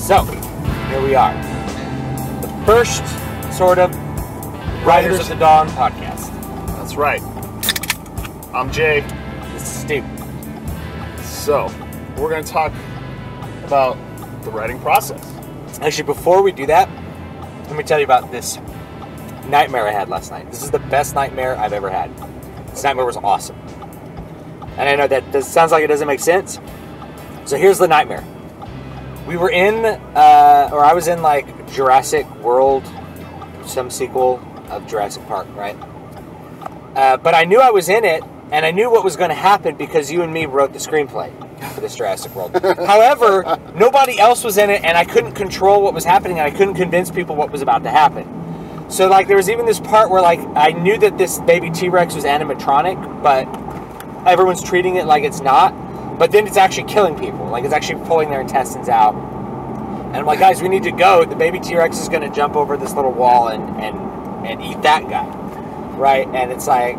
So, here we are. The first sort of Riders of the Dawn podcast. That's right. I'm Jay. This is Steve. So, we're going to talk about the writing process. Actually, before we do that, let me tell you about this nightmare I had last night. This is the best nightmare I've ever had. This nightmare was awesome. And I know that sounds like it doesn't make sense. So here's the nightmare. We were in, or I was in like Jurassic World, some sequel of Jurassic Park, right? But I knew I was in it, and I knew what was going to happen because you and me wrote the screenplay for this Jurassic World. However, nobody else was in it, and I couldn't control what was happening, and I couldn't convince people what was about to happen. So, like, there was even this part where, like, I knew that this baby T-Rex was animatronic, but everyone's treating it like it's not. But then it's actually killing people. Like, it's actually pulling their intestines out. And I'm like, guys, we need to go. The baby T-Rex is going to jump over this little wall and eat that guy. Right? And it's like,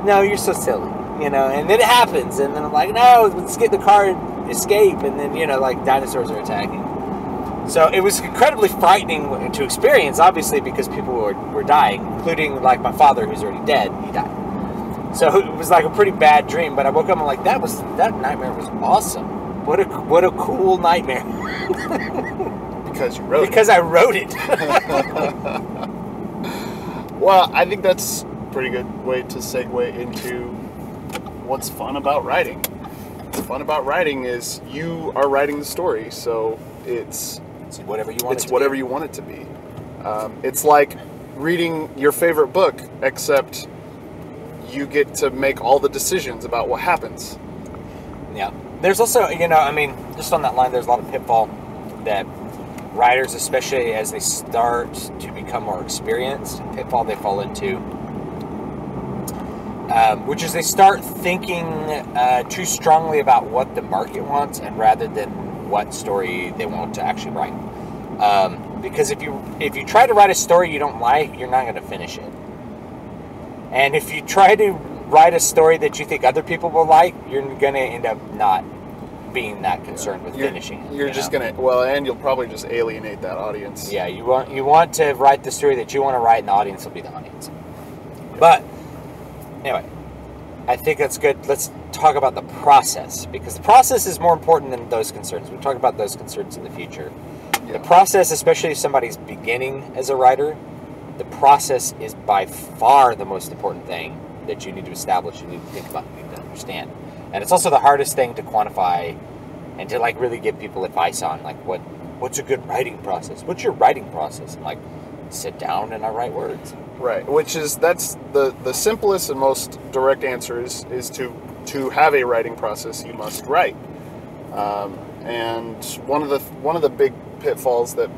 no, you're so silly. You know? And then it happens. And then I'm like, no, let's get in the car and escape. And then, you know, like, dinosaurs are attacking. So it was incredibly frightening to experience, obviously, because people were dying, including, like, my father, who's already dead. He died. So it was like a pretty bad dream, but I woke up and I'm like, that nightmare was awesome. What a cool nightmare. Because you wrote it. Because I wrote it. Well, I think that's a pretty good way to segue into what's fun about writing. What's fun about writing is you are writing the story, so it's whatever you want. It's whatever you want it to be. It's like reading your favorite book, except you get to make all the decisions about what happens. Yeah. There's also, you know, I mean, just on that line, there's a lot of pitfall that writers, especially as they start to become more experienced, pitfall they fall into, which is they start thinking too strongly about what the market wants and rather than what story they want to actually write. Because if you try to write a story you don't like, you're not going to finish it. And if you try to write a story that you think other people will like, you're going to end up not being that concerned with finishing it. You're just going to, well, and you'll probably just alienate that audience. Yeah, you want to write the story that you want to write, and the audience will be the audience. But, anyway, I think that's good. Let's talk about the process, because the process is more important than those concerns. We'll talk about those concerns in the future. Yeah. The process, especially if somebody's beginning as a writer, the process is by far the most important thing that you need to establish, you need to think about, you need to understand. And it's also the hardest thing to quantify and to, like, really give people advice on, like, what's a good writing process? What's your writing process? I'm like, sit down and I write words. Right, that's the simplest and most direct answer is to have a writing process, you must write. And one of the big pitfalls that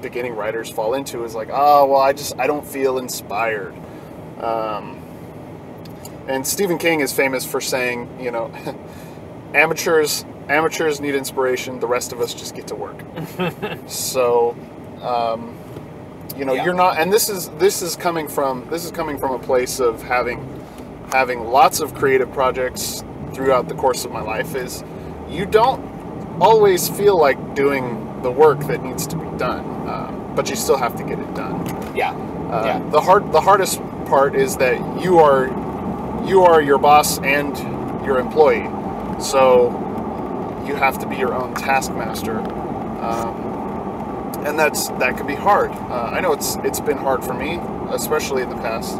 beginning writers fall into is like, oh, well, I don't feel inspired. And Stephen King is famous for saying, you know, amateurs need inspiration, the rest of us just get to work. So, you know, you're not, and this is coming from a place of having lots of creative projects throughout the course of my life. Is you don't always feel like doing the work that needs to be done, but you still have to get it done. Yeah. The hardest part is that you are your boss and your employee, so you have to be your own taskmaster, and that can be hard. I know it's been hard for me, especially in the past,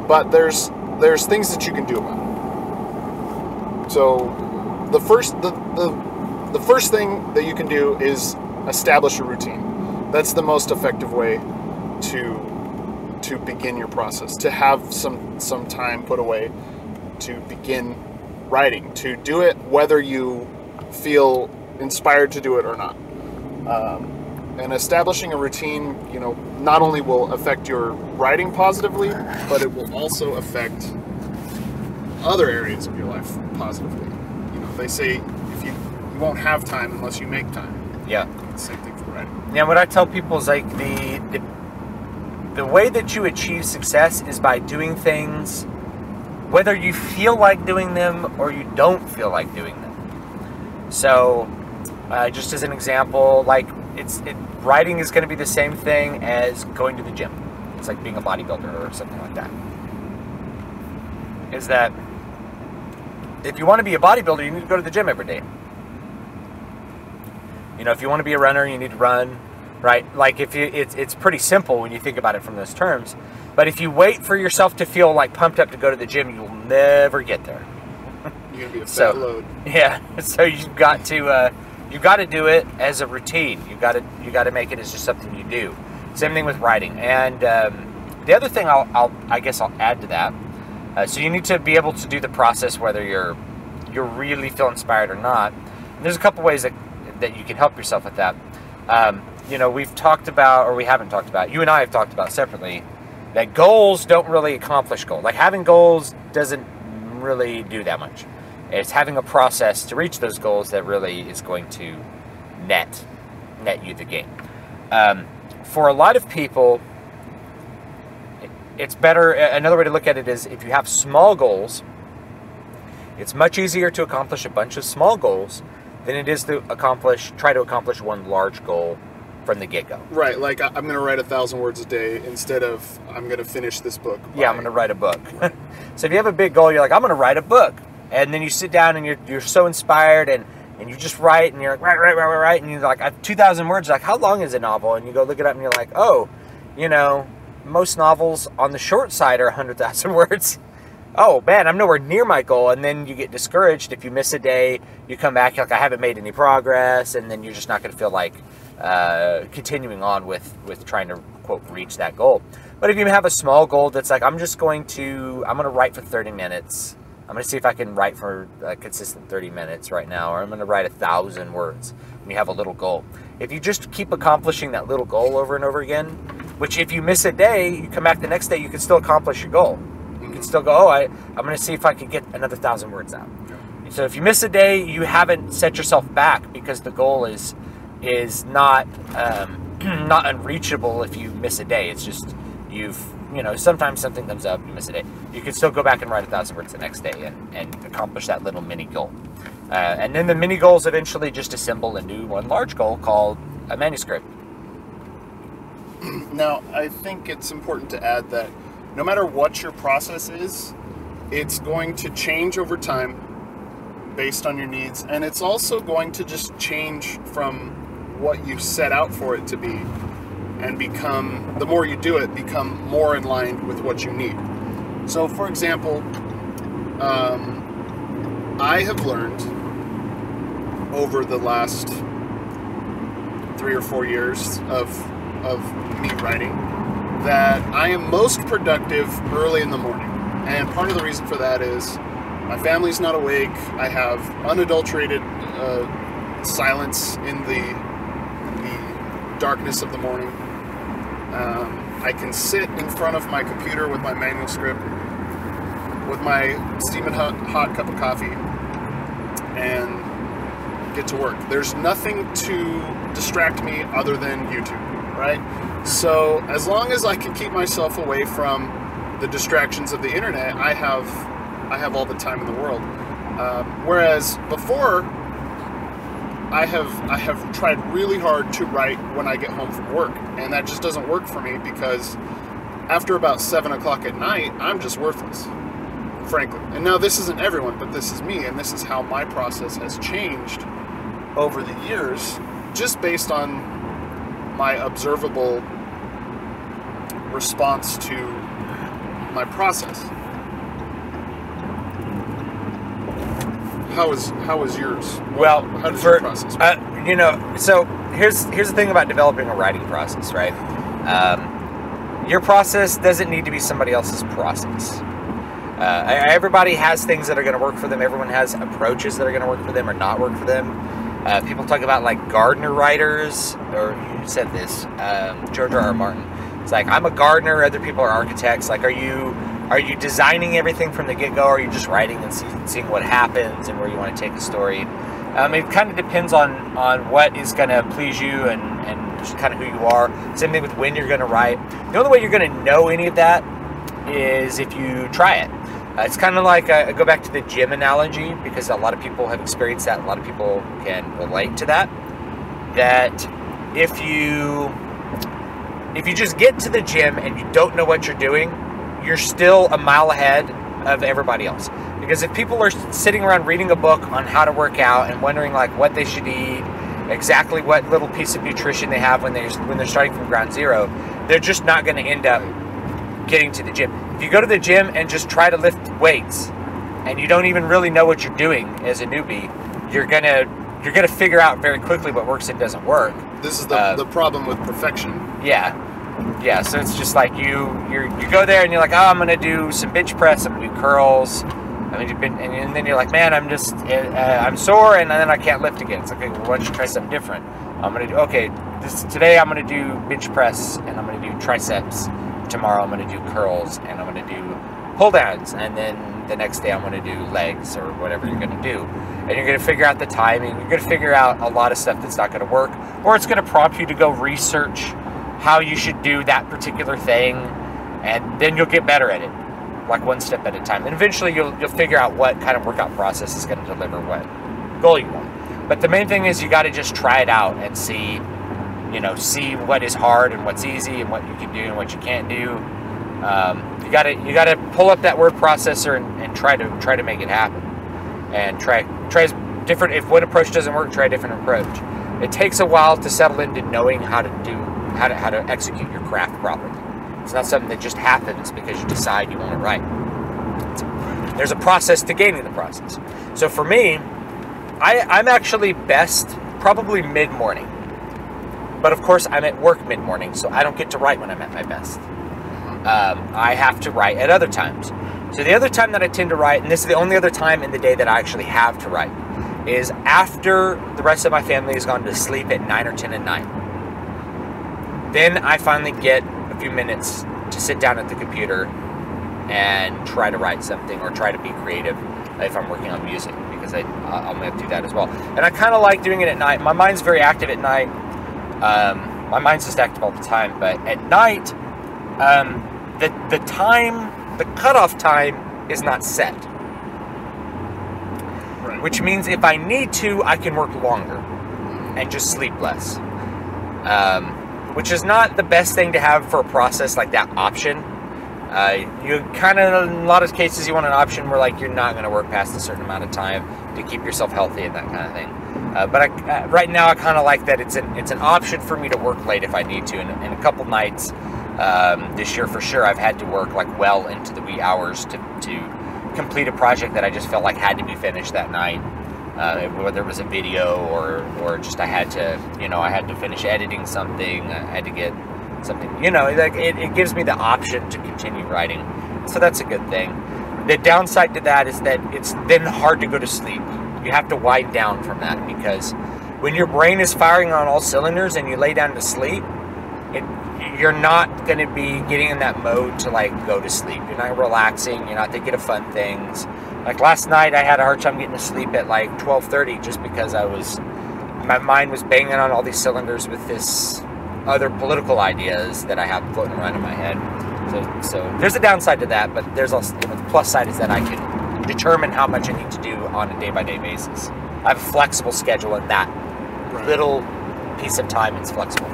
but there's things that you can do about it. So the first thing that you can do is establish a routine. That's the most effective way to begin your process, to have some time put away to begin writing, to do it whether you feel inspired to do it or not. And establishing a routine, you know, not only will affect your writing positively, but it will also affect other areas of your life positively. You know, they say if you won't have time unless you make time. Yeah. Same thing for writing. Yeah, what I tell people is like the way that you achieve success is by doing things whether you feel like doing them or you don't feel like doing them. So Just as an example, like writing is going to be the same thing as going to the gym. It's like being a bodybuilder or something like that. Is that if you want to be a bodybuilder, you need to go to the gym every day. You know, if you want to be a runner, you need to run, right? Like it's pretty simple when you think about it from those terms. But if you wait for yourself to feel like pumped up to go to the gym, you will never get there. You're gonna be a fat load. Yeah. So you've got to do it as a routine. You got to make it as just something you do. Same thing with writing. And the other thing I guess I'll add to that. So you need to be able to do the process whether you're really feel inspired or not. And there's a couple ways that you can help yourself with that. You know, we've talked about, or we haven't talked about, you and I have talked about separately, that goals don't really accomplish goals. Like having goals doesn't really do that much. It's having a process to reach those goals that really is going to net you the game. For a lot of people, it's better, another way to look at it is if you have small goals, it's much easier to accomplish a bunch of small goals than it is to try to accomplish one large goal from the get-go. Right, like I'm going to write 1,000 words a day instead of I'm going to finish this book. Yeah, I'm going to write a book. So if you have a big goal, you're like, I'm going to write a book. And then you sit down and you're so inspired and you just write and you're like, write. And you're like, I have 2,000 words. Like, how long is a novel? And you go look it up and you're like, oh, you know, most novels on the short side are 100,000 words. Oh, man, I'm nowhere near my goal. And then you get discouraged. If you miss a day, you come back, you're like, I haven't made any progress. And then you're just not going to feel like continuing on with trying to, quote, reach that goal. But if you have a small goal that's like, I'm going to write for 30 minutes. I'm going to see if I can write for a consistent 30 minutes right now, or I'm going to write 1,000 words, and you have a little goal. If you just keep accomplishing that little goal over and over again, which if you miss a day, you come back the next day, you can still accomplish your goal. You can still go, oh, I'm going to see if I can get another 1,000 words out. So if you miss a day, you haven't set yourself back because the goal is not not unreachable if you miss a day. It's just sometimes something comes up, you miss a day. You can still go back and write 1,000 words the next day and accomplish that little mini goal. And then the mini goals eventually just assemble into one large goal called a manuscript. Now, I think it's important to add that no matter what your process is, it's going to change over time based on your needs. And it's also going to just change from what you set out for it to be. And the more you do it, become more in line with what you need. So, for example, I have learned over the last 3 or 4 years of me writing that I am most productive early in the morning. And part of the reason for that is my family's not awake. I have unadulterated silence in the darkness of the morning. I can sit in front of my computer with my manuscript, with my steaming hot cup of coffee, and get to work. There's nothing to distract me other than YouTube, right? So as long as I can keep myself away from the distractions of the internet, I have all the time in the world. Whereas before, I have tried really hard to write when I get home from work, and that just doesn't work for me because after about 7 o'clock at night, I'm just worthless, frankly. And now this isn't everyone, but this is me, and this is how my process has changed over the years, just based on my observable response to my process. How is yours? Well, how does your process work? So here's the thing about developing a writing process, right? Your process doesn't need to be somebody else's process. Everybody has things that are going to work for them. Everyone has approaches that are going to work for them or not work for them. People talk about like gardener writers, or you said this, George R.R. Martin. It's like, I'm a gardener, other people are architects. Like, are you designing everything from the get-go, or are you just writing and seeing what happens and where you want to take a story? It kind of depends on what is going to please you and just kind of who you are. Same thing with when you're going to write. The only way you're going to know any of that is if you try it. It's kind of like, go back to the gym analogy, because a lot of people have experienced that. A lot of people can relate to that. That if you just get to the gym and you don't know what you're doing, you're still a mile ahead of everybody else. Because if people are sitting around reading a book on how to work out and wondering like what they should eat, exactly what little piece of nutrition they have when they're starting from ground zero, they're just not going to end up getting to the gym. If you go to the gym and just try to lift weights and you don't even really know what you're doing as a newbie, you're gonna figure out very quickly what works and doesn't work. This is the problem with perfection. Yeah. So it's just like you go there and you're like, oh, I'm gonna do some bench press, I'm gonna do curls, and then you're like, man, I'm sore and then I can't lift again. It's like, okay, well, why don't you try something different? Today I'm gonna do bench press and I'm gonna do triceps. Tomorrow I'm going to do curls and I'm going to do pull downs, and then the next day I'm going to do legs or whatever you're going to do. And you're going to figure out the timing. You're going to figure out a lot of stuff that's not going to work, or it's going to prompt you to go research how you should do that particular thing, and then you'll get better at it, like one step at a time. And eventually you'll figure out what kind of workout process is going to deliver what goal you want. But the main thing is you got to just try it out and see what is hard and what's easy and what you can do and what you can't do. You gotta pull up that word processor and try to make it happen. And try different. If one approach doesn't work, try a different approach. It takes a while to settle into knowing how to execute your craft properly. It's not something that just happens because you decide you want it right. There's a process to gaining the process. So for me, I'm actually best probably mid-morning. But of course, I'm at work mid-morning, so I don't get to write when I'm at my best. I have to write at other times. So the other time that I tend to write, and this is the only other time in the day that I actually have to write, is after the rest of my family has gone to sleep at 9 or 10 at night. Then I finally get a few minutes to sit down at the computer and try to write something or try to be creative if I'm working on music, because I'll have to do that as well. And I kind of like doing it at night. My mind's very active at night. My mind's just active all the time, but at night, the cutoff time is not set. Right. Which means if I need to, I can work longer and just sleep less. Which is not the best thing to have for a process like that option. You kind of, in a lot of cases, you want an option where like you're not going to work past a certain amount of time to keep yourself healthy and that kind of thing. But right now I kind of like that it's an option for me to work late if I need to. And a couple nights this year for sure, I've had to work like well into the wee hours to complete a project that I just felt like had to be finished that night. Whether it was a video or just I had to finish editing something, I had to get something, like it gives me the option to continue writing. So that's a good thing. The downside to that is that it's then hard to go to sleep. You have to wind down from that, because when your brain is firing on all cylinders and you lay down to sleep, you're not going to be getting in that mode to like go to sleep. You're not relaxing. You're not thinking of fun things. Like last night, I had a hard time getting to sleep at like 12:30 just because my mind was banging on all these cylinders with this other political ideas that I have floating around in my head. So there's a downside to that, but there's also the plus side is that I can determine how much I need to do on a day-by-day basis. I have a flexible schedule, and that little piece of time is flexible.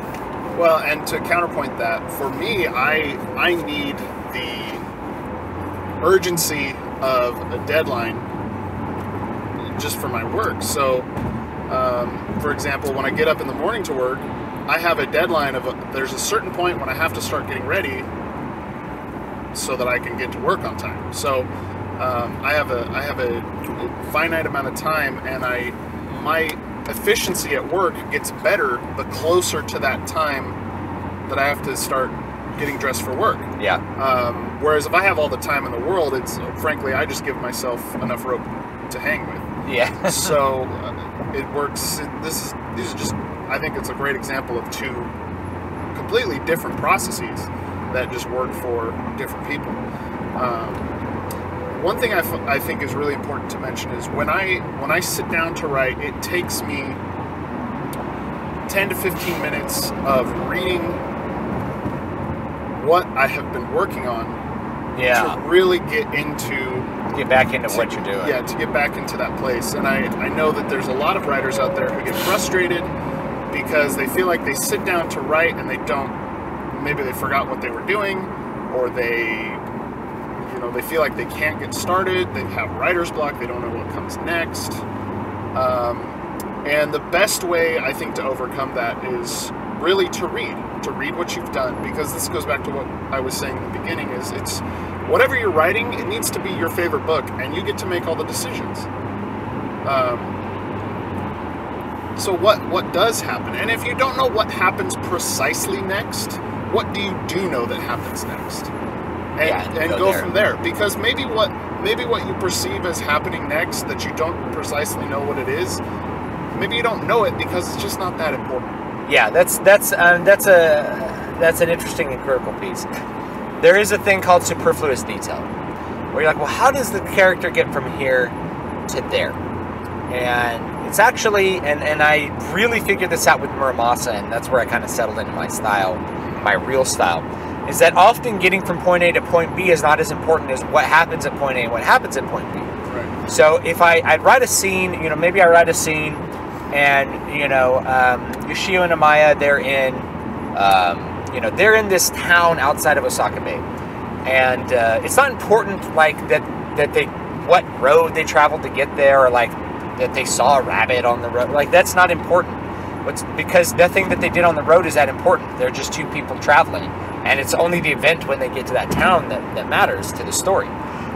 Well, and to counterpoint that, for me, I need the urgency of a deadline just for my work. So, for example, when I get up in the morning to work, I have a deadline there's a certain point when I have to start getting ready so that I can get to work on time. So I have a finite amount of time, and my efficiency at work gets better the closer to that time that I have to start getting dressed for work. Yeah. Whereas if I have all the time in the world, frankly, I just give myself enough rope to hang with. Yeah. So it works. These are just, I think it's a great example of two completely different processes that just work for different people. One thing I think is really important to mention is when I sit down to write, it takes me 10 to 15 minutes of reading what I have been working on to really get back into what you're doing. Yeah, to get back into that place. And I know that there's a lot of writers out there who get frustrated because they feel like they sit down to write and they don't, maybe they forgot what they were doing, or they feel like they can't get started, they have writer's block, they don't know what comes next. And the best way, I think, to overcome that is really to read what you've done, because this goes back to what I was saying in the beginning, is it's whatever you're writing, it needs to be your favorite book, and you get to make all the decisions. So what does happen? And if you don't know what happens precisely next, what do you know that happens next? And go from there. Because maybe what you perceive as happening next, that you don't precisely know what it is, maybe you don't know it because it's just not that important. Yeah, that's an interesting and critical piece. There is a thing called superfluous detail, where you're like, well, how does the character get from here to there? And it's actually, and I really figured this out with Muramasa, and that's where I kind of settled into my style, my real style, is that often getting from point A to point B is not as important as what happens at point A and what happens at point B. Right. So if I'd write a scene, maybe I write a scene, and Yoshio and Amaya, they're in this town outside of Osaka Bay, and it's not important like that they what road they traveled to get there, or like that they saw a rabbit on the road. Like, that's not important. Because nothing that they did on the road is that important. They're just two people traveling, and it's only the event when they get to that town that matters to the story.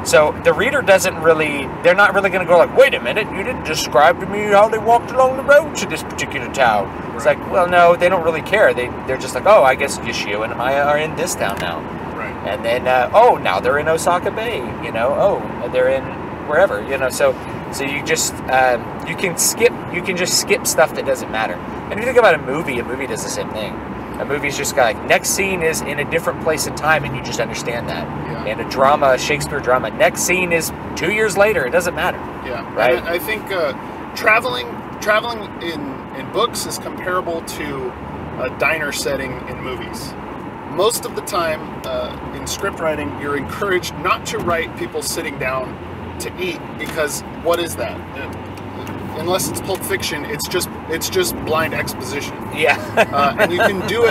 So the reader they're not really going to go like, wait a minute, you didn't describe to me how they walked along the road to this particular town. Right. It's like, well, no, they don't really care. They're just like, oh, I guess Yoshio and Amaya are in this town now. Right. And then, now they're in Osaka Bay, they're in wherever, so you just, you can just skip stuff that doesn't matter. And if you think about a movie does the same thing. A movie's just got like, next scene is in a different place and time, and you just understand that. Yeah. And a drama, a Shakespeare drama, next scene is 2 years later. It doesn't matter. Yeah. Right? And I think traveling in books is comparable to a diner setting in movies. Most of the time, in script writing, you're encouraged not to write people sitting down to eat, because what is that? Unless it's Pulp Fiction, it's just blind exposition. Yeah. And you can do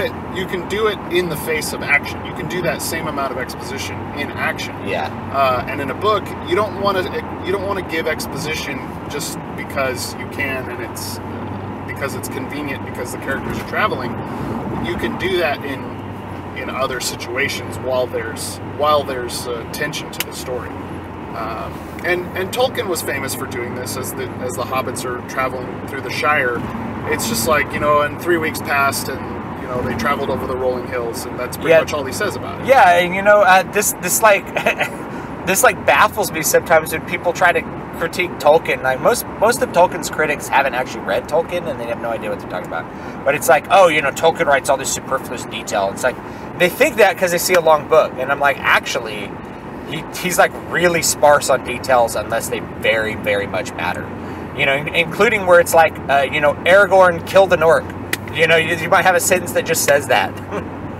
it in the face of action. You can do that same amount of exposition in action. Yeah. And in a book, you don't want to give exposition just because you can, and it's because it's convenient, because the characters are traveling. You can do that in other situations while there's tension to the story. And Tolkien was famous for doing this as the hobbits are traveling through the Shire. It's just like, and 3 weeks passed, and they traveled over the rolling hills, and that's pretty much all he says about it. Yeah, and this like this like baffles me sometimes when people try to critique Tolkien. Like most of Tolkien's critics haven't actually read Tolkien, and they have no idea what they're talking about. But it's like, Tolkien writes all this superfluous detail. It's like they think that because they see a long book, and I'm like, actually, he's like really sparse on details unless they very, very much matter. Including where it's like, Aragorn killed an orc. You might have a sentence that just says that.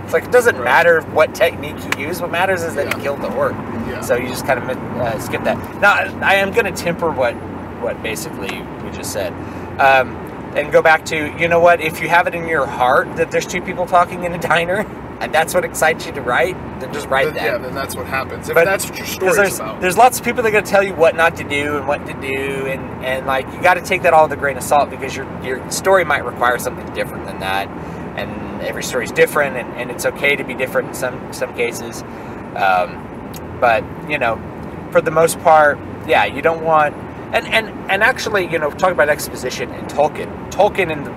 It's like, it doesn't matter what technique you use. What matters is that he killed the orc. Yeah. So you just kind of skip that. Now, I am going to temper what basically we just said. And go back to, if you have it in your heart that there's two people talking in a diner, and that's what excites you to write, then just write that. Yeah, then that's what happens. But that's what your story's about. There's lots of people that are going to tell you what not to do and what to do, and like, you got to take that all with a grain of salt, because your story might require something different than that, and every story's different, and it's okay to be different in some cases. But for the most part, yeah, you don't want. And actually, talking about exposition and Tolkien in the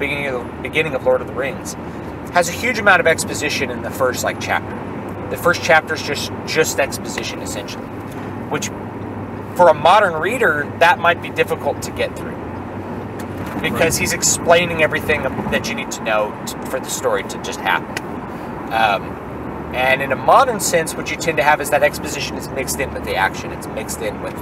beginning of Lord of the Rings has a huge amount of exposition in the first chapter. The first chapter is just exposition, essentially, which for a modern reader that might be difficult to get through, because he's explaining everything that you need to know for the story to just happen. And in a modern sense, what you tend to have is that exposition is mixed in with the action. It's mixed in with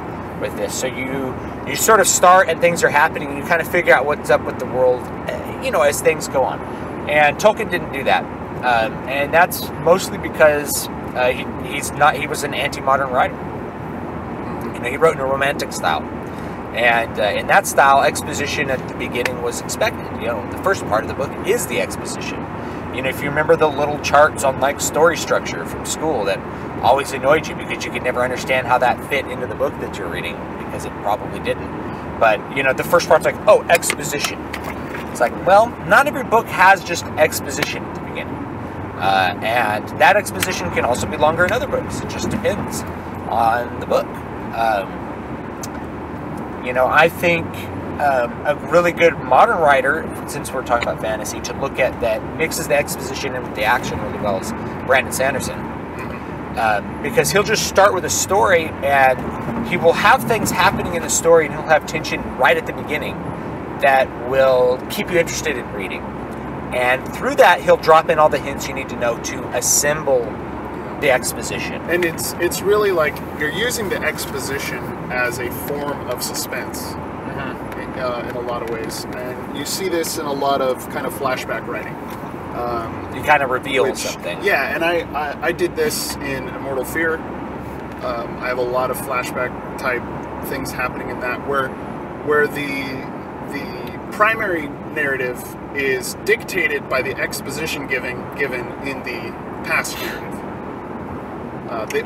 this. So you sort of start and things are happening, and you kind of figure out what's up with the world, as things go on. And Tolkien didn't do that. And that's mostly because He was an anti-modern writer. You know, he wrote in a romantic style. And in that style, exposition at the beginning was expected. You know, the first part of the book is the exposition. You know, if you remember the little charts on like story structure from school that always annoyed you because you could never understand how that fit into the book that you're reading, because it probably didn't. But, you know, the first part's like, oh, exposition. It's like, well, not every book has just exposition at the beginning. And that exposition can also be longer in other books. It just depends on the book. You know, I think a really good modern writer, since we're talking about fantasy, to look at that mixes the exposition in with the action really well is Brandon Sanderson. Because he'll just start with a story and he will have things happening in the story and he'll have tension right at the beginning that will keep you interested in reading. And through that, he'll drop in all the hints you need to know to assemble the exposition. And it's really like you're using the exposition as a form of suspense in a lot of ways. And you see this in a lot of kind of flashback writing. You kind of reveal something. Yeah, and I did this in Immortal Fear. I have a lot of flashback type things happening in that where the primary narrative is dictated by the exposition given in the past narrative.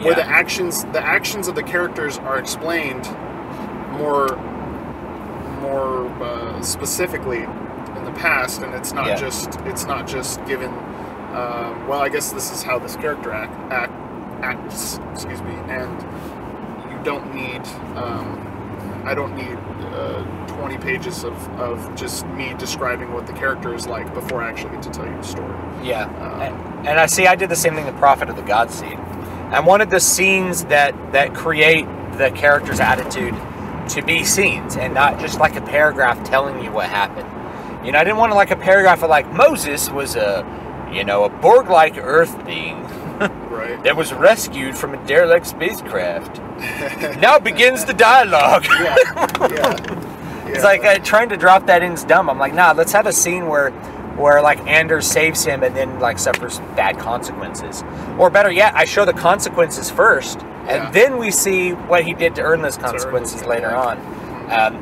Where the actions of the characters are explained more specifically in the past, and it's not just given. Well, I guess this is how this character acts. Excuse me, and you don't need. I don't need 20 pages of just me describing what the character is like before I actually get to tell you the story. Yeah, and I did the same thing. The Prophet of the God Seed. I wanted the scenes that create the character's attitude to be scenes and not just like a paragraph telling you what happened. You know, I didn't want like a paragraph of like Moses was a Borg-like Earth being right. that was rescued from a derelict spacecraft. Now begins the dialogue. Yeah. It's like trying to drop that in's dumb. I'm like, nah, let's have a scene where like Anders saves him and then like suffers bad consequences. Or better yet, I show the consequences first and then we see what he did to earn those consequences later on.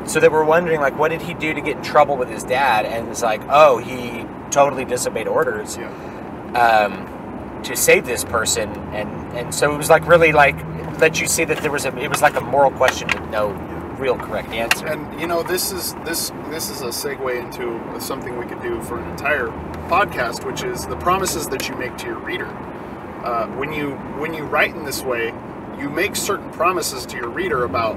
So that we're wondering like, what did he do to get in trouble with his dad? And it's like, oh, he totally disobeyed orders to save this person. And so it was like really like let you see that it was like a moral question with no real correct answer. And you know, this is a segue into something we could do for an entire podcast, which is the promises that you make to your reader. When you write in this way, you make certain promises to your reader about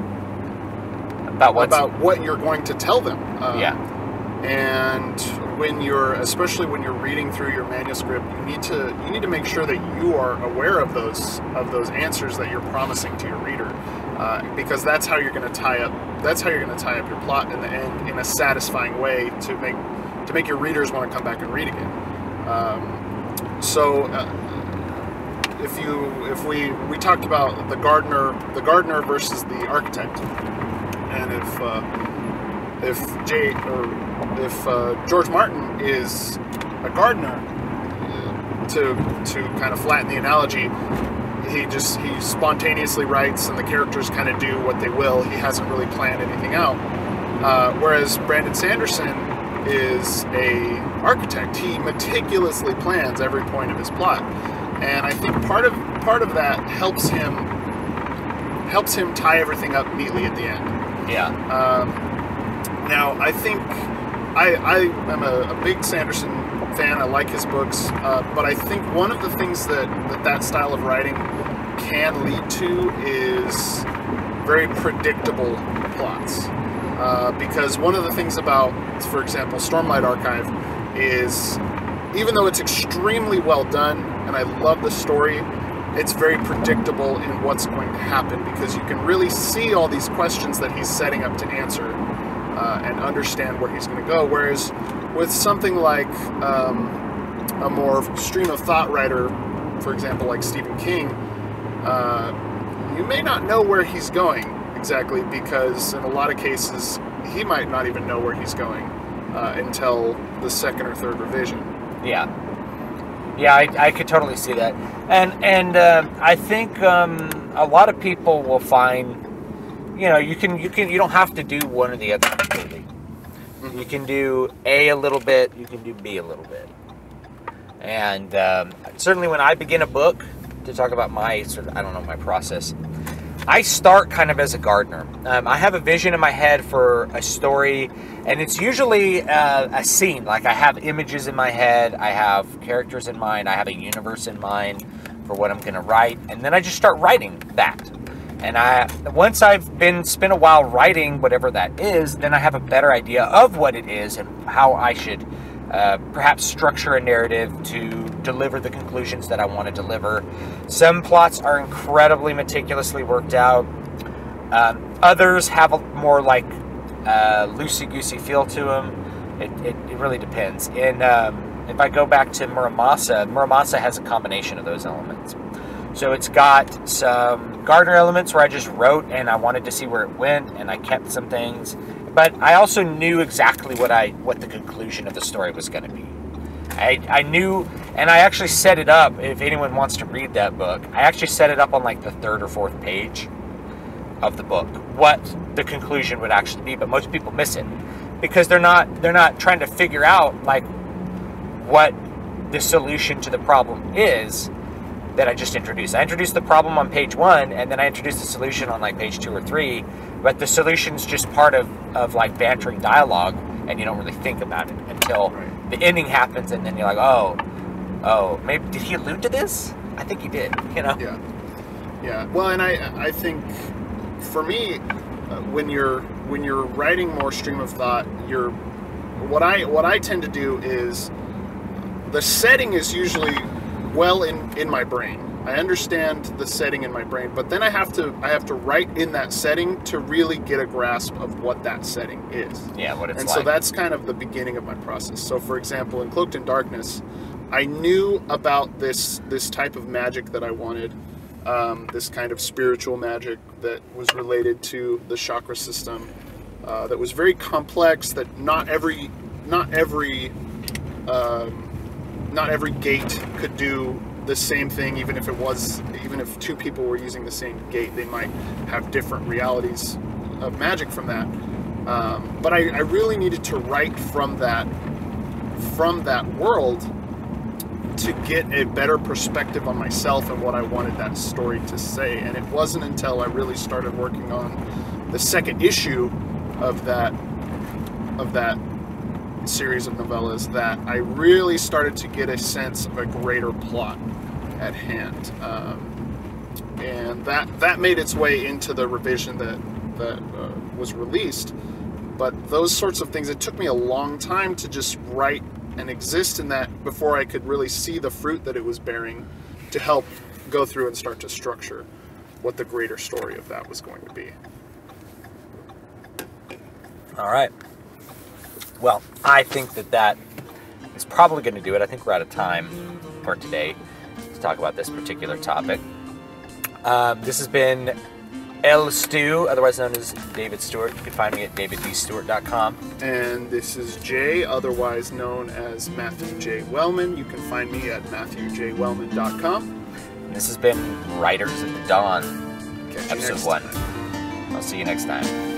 what you're going to tell them. And especially when you're reading through your manuscript, you need to make sure that you are aware of those answers that you're promising to your reader, because that's how you're going to tie up your plot in the end in a satisfying way to make your readers want to come back and read again. If we talked about the gardener versus the architect, and if George Martin is a gardener, to kind of flatten the analogy, he spontaneously writes and the characters kind of do what they will. He hasn't really planned anything out. Whereas Brandon Sanderson is a architect. He meticulously plans every point of his plot, and I think part of that helps him tie everything up neatly at the end. Yeah. Now, I think I am a big Sanderson fan. I like his books, but I think one of the things that style of writing can lead to is very predictable plots. Because one of the things about, for example, Stormlight Archive is, even though it's extremely well done, and I love the story, it's very predictable in what's going to happen, because you can really see all these questions that he's setting up to answer and understand where he's going to go. Whereas with something like a more stream of thought writer, for example, like Stephen King, you may not know where he's going exactly, because in a lot of cases he might not even know where he's going until the second or third revision. Yeah. Yeah, I could totally see that, and I think a lot of people will find, you don't have to do one or the other completely. Mm-hmm. You can do a little bit, you can do B a little bit, and certainly when I begin a book, to talk about my my process, I start kind of as a gardener. I have a vision in my head for a story, and it's usually a scene. Like I have images in my head, I have characters in mind, I have a universe in mind for what I'm going to write, and then I just start writing that. And once I've spent a while writing whatever that is, then I have a better idea of what it is and how I should perhaps structure a narrative to deliver the conclusions that I want to deliver. Some plots are incredibly meticulously worked out. Others have a more like loosey-goosey feel to them. It really depends. And if I go back to Muramasa has a combination of those elements. So it's got some Gardner elements where I just wrote and I wanted to see where it went, and I kept some things. But I also knew exactly what the conclusion of the story was going to be. I knew, and I actually set it up, if anyone wants to read that book, I actually set it up on like the 3rd or 4th page of the book, what the conclusion would actually be, but most people miss it because they're not trying to figure out like what the solution to the problem is that I just introduced. I introduced the problem on page 1, and then I introduced the solution on like page 2 or 3, but the solution's just part of like bantering dialogue, and you don't really think about it until the ending happens, and then you're like, oh, maybe did he allude to this? I think he did, Yeah. Well, and I think for me, when you're writing more stream of thought, what I tend to do is the setting is usually well in my brain. I understand the setting in my brain, but then I have to write in that setting to really get a grasp of what that setting is. Yeah, what it's and like. So that's kind of the beginning of my process. So for example, in Cloaked in Darkness, I knew about this type of magic that I wanted, this kind of spiritual magic that was related to the chakra system, that was very complex, that not every gate could do the same thing. Even if 2 people were using the same gate, they might have different realities of magic from that. But I really needed to write from that world to get a better perspective on myself and what I wanted that story to say. And it wasn't until I really started working on the 2nd issue of that series of novellas that I really started to get a sense of a greater plot at hand, and that made its way into the revision that was released. But those sorts of things, it took me a long time to just write and exist in that before I could really see the fruit that it was bearing to help go through and start to structure what the greater story of that was going to be. All right. Well, I think that is probably going to do it. I think we're out of time for today to talk about this particular topic. This has been El Stu, otherwise known as David Stewart. You can find me at daviddstewart.com. And this is Jay, otherwise known as Matthew J. Wellman. You can find me at matthewjwellman.com. And this has been Writers at the Dawn, episode 1. I'll see you next time.